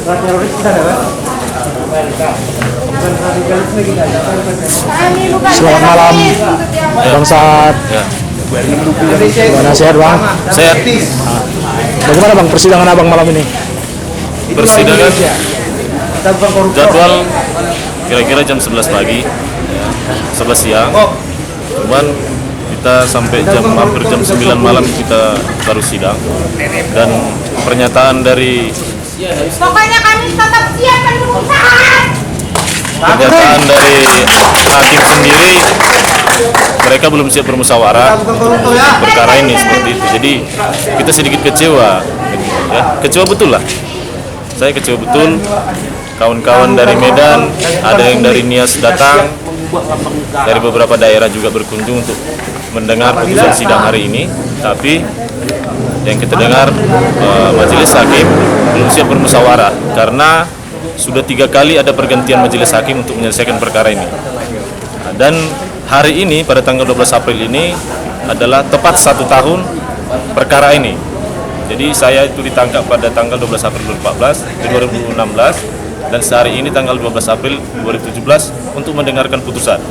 Selamat malam, Bang Saad. Gimana, sehat Bang? Sehat. Bagaimana Bang persidangan Abang malam ini? Persidangan jadwal kira-kira jam 11 pagi, 11 siang. Cuman kita sampai hampir jam 9 malam kita baru sidang. Dan pernyataan dari Pokoknya kami tetap siap mendukung Saad. pernyataan dari hakim sendiri, mereka belum siap bermusyawarah perkara ini seperti itu. Jadi kita sedikit kecewa, ya, kecewa betul lah. Saya kecewa betul. Kawan-kawan dari Medan, ada yang dari Nias datang, dari beberapa daerah juga berkunjung untuk mendengar putusan sidang hari ini. Tapi yang kita dengar, majelis hakim belum siap bermusyawarah karena sudah 3 kali ada pergantian majelis hakim untuk menyelesaikan perkara ini. Dan hari ini pada tanggal 12 April ini adalah tepat 1 tahun perkara ini. Jadi saya itu ditangkap pada tanggal 12 April 2016 dan sehari ini tanggal 12 April 2017 untuk mendengarkan putusan.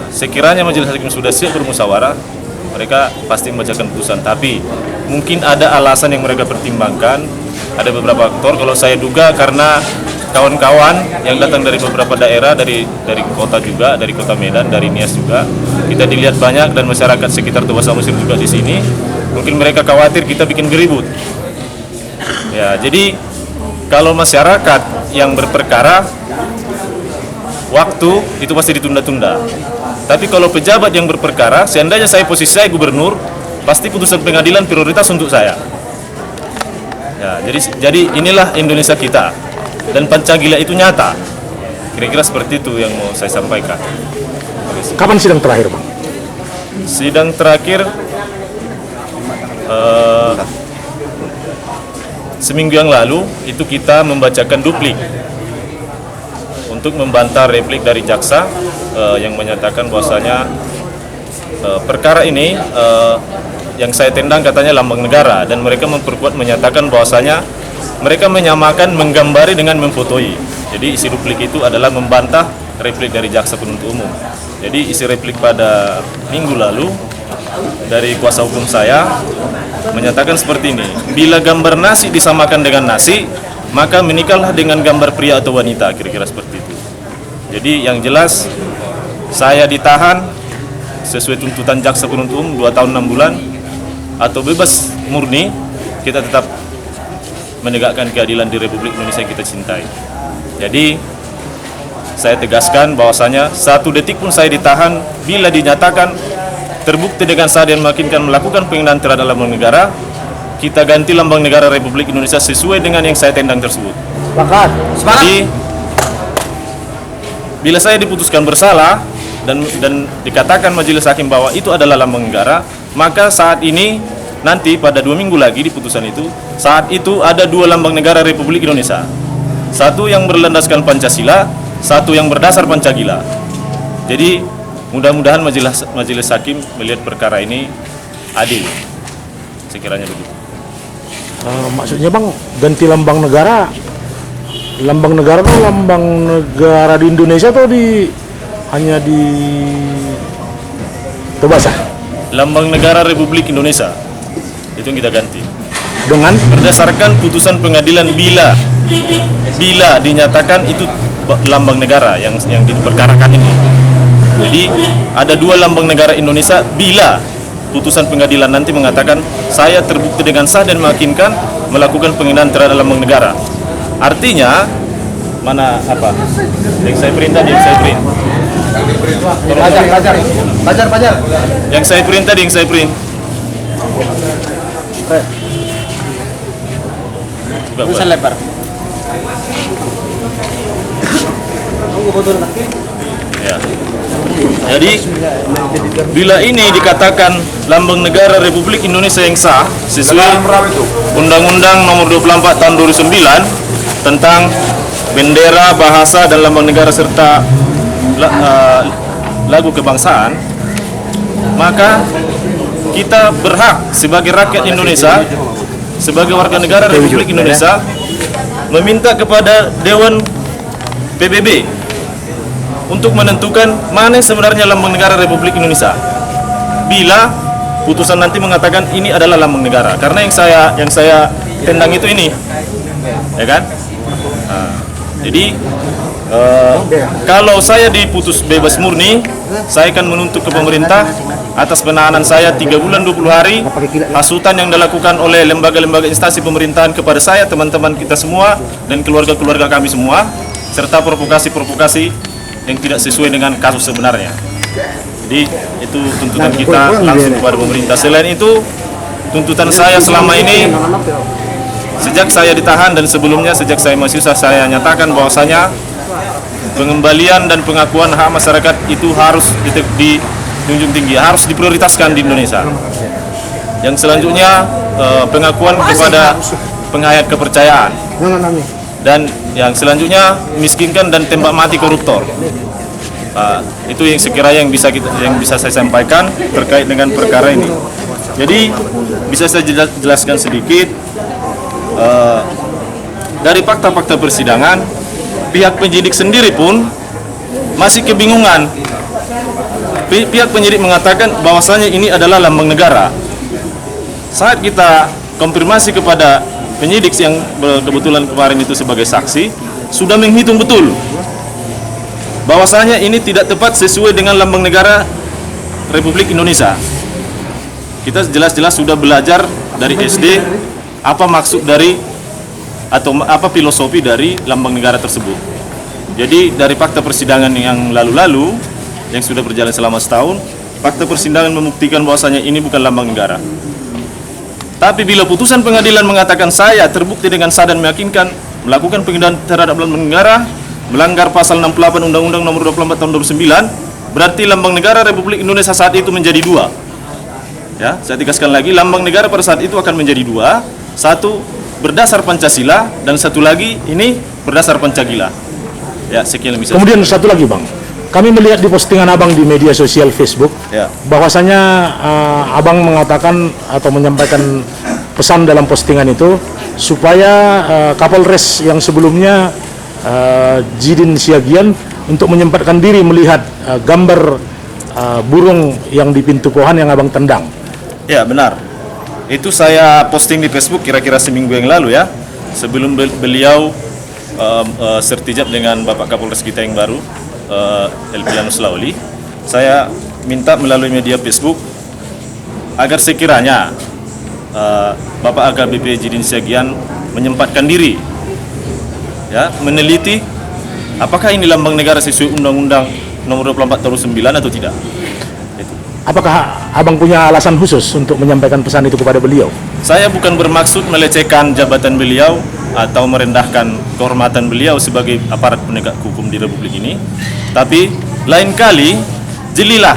Sekiranya majelis hakim sudah siap bermusyawarah, mereka pasti membacakan putusan. Tapi mungkin ada alasan yang mereka pertimbangkan, ada beberapa faktor. Kalau saya duga karena kawan-kawan yang datang dari beberapa daerah, dari kota juga, dari kota Medan, dari Nias juga, kita dilihat banyak dan masyarakat sekitar Toba Samosir juga di sini. Mungkin mereka khawatir kita bikin geribut. Ya, jadi kalau masyarakat yang berperkara, waktu itu pasti ditunda-tunda. Tapi kalau pejabat yang berperkara, seandainya posisi saya gubernur, pasti putusan pengadilan prioritas untuk saya. Ya, jadi inilah Indonesia kita. Dan Pancasila itu nyata. Kira-kira seperti itu yang mau saya sampaikan. Kapan sidang terakhir Bang? Sidang terakhir seminggu yang lalu itu kita membacakan duplik untuk membantah replik dari jaksa yang menyatakan bahwasanya perkara ini yang saya tendang katanya lambang negara, dan mereka memperkuat menyatakan bahwasanya mereka menyamakan menggambari dengan memfotoi. Jadi isi duplik itu adalah membantah replik dari jaksa penuntut umum. Jadi isi replik pada minggu lalu dari kuasa hukum saya menyatakan seperti ini: bila gambar nasi disamakan dengan nasi, maka menikahlah dengan gambar pria atau wanita. Kira-kira seperti itu. Jadi yang jelas saya ditahan sesuai tuntutan jaksa penuntut umum 2 tahun 6 bulan atau bebas murni. Kita tetap menegakkan keadilan di Republik Indonesia yang kita cintai. Jadi saya tegaskan bahwasanya 1 detik pun saya ditahan bila dinyatakan terbukti dengan sah dan meyakinkan melakukan penghinaan terhadap lambang negara, kita ganti lambang negara Republik Indonesia sesuai dengan yang saya tendang tersebut. Jadi bila saya diputuskan bersalah dan dikatakan majelis hakim bahwa itu adalah lambang negara, maka saat ini nanti pada 2 minggu lagi di putusan itu, saat itu ada 2 lambang negara Republik Indonesia. Satu yang berlandaskan Pancasila, satu yang berdasar Pancagila. Jadi mudah-mudahan majelis hakim melihat perkara ini adil. Sekiranya begitu. Maksudnya Bang, ganti lambang negara. Lambang negara itu lambang negara di Indonesia atau hanya di Tobasa? Lambang negara Republik Indonesia itu yang kita ganti. Dengan berdasarkan putusan pengadilan bila dinyatakan itu lambang negara yang diperkarakan ini. Jadi ada 2 lambang negara Indonesia bila putusan pengadilan nanti mengatakan saya terbukti dengan sah dan meyakinkan melakukan penghinaan terhadap lambang negara. Artinya mana apa? Yang saya perintah, yang saya print. Pajar. Yang saya perintah, yang saya print. Bisa lebar. Ya. Jadi bila ini dikatakan lambang negara Republik Indonesia yang sah sesuai Undang-Undang Nomor 24 Tahun 2009 tentang bendera, bahasa dan lambang negara serta lagu kebangsaan, maka kita berhak sebagai rakyat Indonesia, sebagai warga negara Republik Indonesia meminta kepada Dewan PBB untuk menentukan mana yang sebenarnya lambang negara Republik Indonesia. Bila putusan nanti mengatakan ini adalah lambang negara, karena yang saya tendang itu ini, ya kan? Nah, jadi kalau saya diputus bebas murni, saya akan menuntut ke pemerintah atas penahanan saya 3 bulan 20 hari, hasutan yang dilakukan oleh lembaga-lembaga instansi pemerintahan kepada saya, teman-teman kita semua, dan keluarga-keluarga kami semua, serta provokasi-provokasi yang tidak sesuai dengan kasus sebenarnya. Jadi itu tuntutan kita langsung kepada pemerintah. Selain itu, tuntutan saya selama ini, sejak saya ditahan dan sebelumnya sejak saya mahasiswa, saya nyatakan bahwasanya pengembalian dan pengakuan hak masyarakat itu harus dijunjung tinggi, harus diprioritaskan di Indonesia. Yang selanjutnya pengakuan kepada penghayat kepercayaan, dan yang selanjutnya miskinkan dan tembak mati koruptor. Itu yang sekiranya yang bisa saya sampaikan terkait dengan perkara ini. Jadi bisa saya jelaskan sedikit dari fakta-fakta persidangan. Pihak penyidik sendiri pun masih kebingungan. Pihak penyidik mengatakan bahwasanya ini adalah lambang negara. Saat kita konfirmasi kepada penyidik yang kebetulan kemarin itu sebagai saksi, sudah menghitung betul bahwasanya ini tidak tepat sesuai dengan lambang negara Republik Indonesia. Kita jelas-jelas sudah belajar dari SD apa maksud dari atau apa filosofi dari lambang negara tersebut. Jadi dari fakta persidangan yang lalu-lalu yang sudah berjalan selama setahun, fakta persidangan membuktikan bahwasanya ini bukan lambang negara. Tapi bila putusan pengadilan mengatakan saya terbukti dengan sah dan meyakinkan melakukan penghinaan terhadap lambang negara, melanggar pasal 68 Undang-Undang Nomor 24 Tahun 2009, berarti lambang negara Republik Indonesia saat itu menjadi dua. Ya, saya tegaskan lagi, lambang negara pada saat itu akan menjadi dua. Satu berdasar Pancasila dan satu lagi ini berdasar Pancagila. Ya, sekian yang bisa. Kemudian satu lagi, Bang. Kami melihat di postingan Abang di media sosial Facebook, Ya. bahwasanya Abang mengatakan atau menyampaikan pesan dalam postingan itu supaya Kapolres yang sebelumnya Jidin Siagian untuk menyempatkan diri melihat gambar burung yang di pintu pohon yang Abang tendang. Ya, benar. Itu saya posting di Facebook kira-kira seminggu yang lalu ya. Sebelum beliau sertijab dengan Bapak Kapolres kita yang baru, Elpianus Lauli, saya minta melalui media Facebook agar sekiranya Bapak AKBP Jidin Siagian menyempatkan diri, ya, meneliti apakah ini lambang negara sesuai Undang-Undang Nomor 24 Tahun 2009 atau tidak. Itu. Apakah Abang punya alasan khusus untuk menyampaikan pesan itu kepada beliau? Saya bukan bermaksud melecehkan jabatan beliau atau merendahkan kehormatan beliau sebagai aparat penegak hukum di Republik ini, tapi lain kali jelilah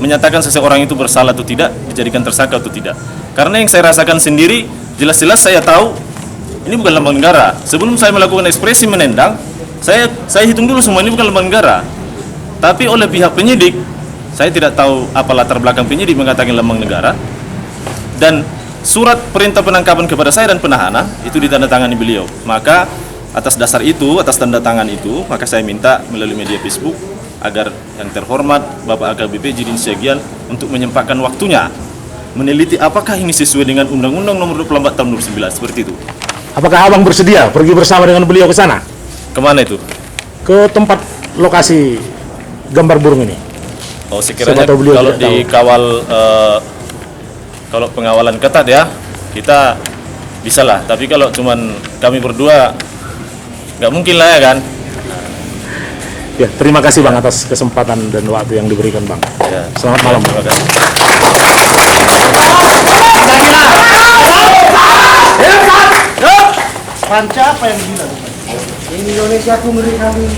menyatakan seseorang itu bersalah atau tidak, dijadikan tersangka atau tidak. Karena yang saya rasakan sendiri, jelas-jelas saya tahu ini bukan lambang negara. Sebelum saya melakukan ekspresi menendang, saya hitung dulu semua ini bukan lambang negara. Tapi oleh pihak penyidik, saya tidak tahu apa latar belakang penyidik mengatakan lambang negara. Dan surat perintah penangkapan kepada saya dan penahanan itu ditandatangani beliau. Maka atas dasar itu, atas tanda tangan itu, maka saya minta melalui media Facebook agar yang terhormat Bapak AKBP Jidin Siagian untuk menyempatkan waktunya meneliti apakah ini sesuai dengan Undang-Undang Nomor 24 Tahun 2009, seperti itu. Apakah Abang bersedia pergi bersama dengan beliau ke sana? Kemana itu? Ke tempat lokasi gambar burung ini. Oh, sekiranya Siapa tahu beliau kalau tidak tahu. dikawal, kalau pengawalan ketat ya, kita bisa lah. Tapi kalau cuman kami berdua, nggak mungkin lah ya kan. Ya, terima kasih Bang atas kesempatan dan waktu yang diberikan Bang. Ya. Selamat malam. Terima kasih. Panca apa yang gila? Indonesia aku ngeri kali.